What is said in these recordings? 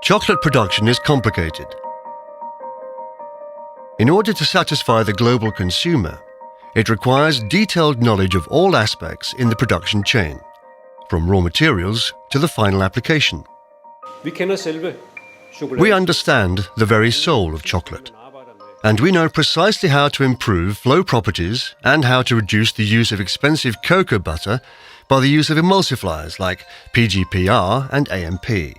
Chocolate production is complicated. In order to satisfy the global consumer, it requires detailed knowledge of all aspects in the production chain, from raw materials to the final application. We understand the very soul of chocolate, and we know precisely how to improve flow properties and how to reduce the use of expensive cocoa butter by the use of emulsifiers like PGPR and AMP.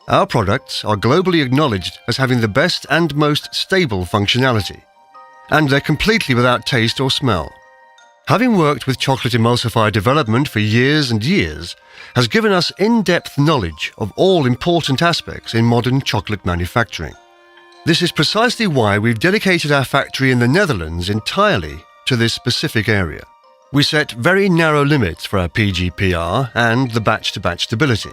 Our products are globally acknowledged as having the best and most stable functionality, and they're completely without taste or smell. Having worked with chocolate emulsifier development for years and years has given us in-depth knowledge of all important aspects in modern chocolate manufacturing. This is precisely why we've dedicated our factory in the Netherlands entirely to this specific area. We set very narrow limits for our PGPR and the batch-to-batch stability.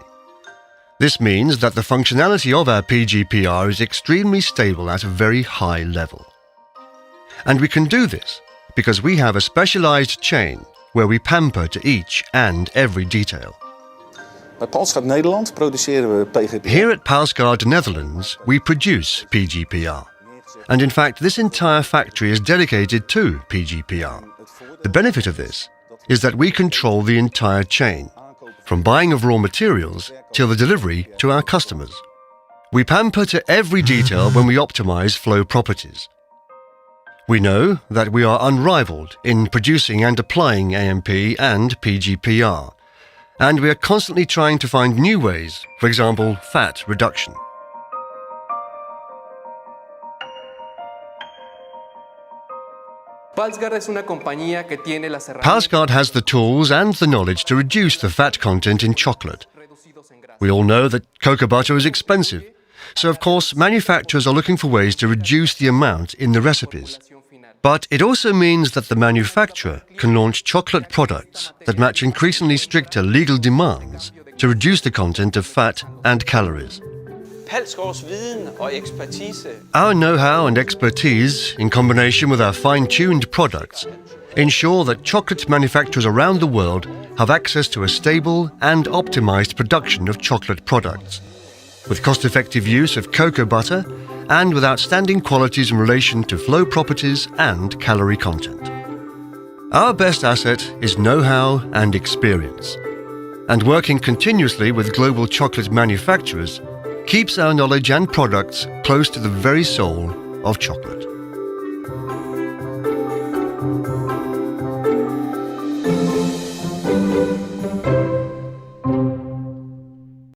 This means that the functionality of our PGPR is extremely stable at a very high level. And we can do this because we have a specialized chain where we pamper to each and every detail. Bij Palsgaard Nederland produceren we PGPR. Here at Palsgaard Netherlands, we produce PGPR. And in fact, this entire factory is dedicated to PGPR. The benefit of this is that we control the entire chain, from buying of raw materials till the delivery to our customers. We pamper to every detail when we optimize flow properties. We know that we are unrivaled in producing and applying AMP and PGPR, and we are constantly trying to find new ways, for example, fat reduction. Palsgaard has the tools and the knowledge to reduce the fat content in chocolate. We all know that cocoa butter is expensive, so of course manufacturers are looking for ways to reduce the amount in the recipes. But it also means that the manufacturer can launch chocolate products that match increasingly stricter legal demands to reduce the content of fat and calories. Our know-how and expertise, in combination with our fine-tuned products, ensure that chocolate manufacturers around the world have access to a stable and optimized production of chocolate products, with cost-effective use of cocoa butter and with outstanding qualities in relation to flow properties and calorie content. Our best asset is know-how and experience, and working continuously with global chocolate manufacturers keeps our knowledge and products close to the very soul of chocolate.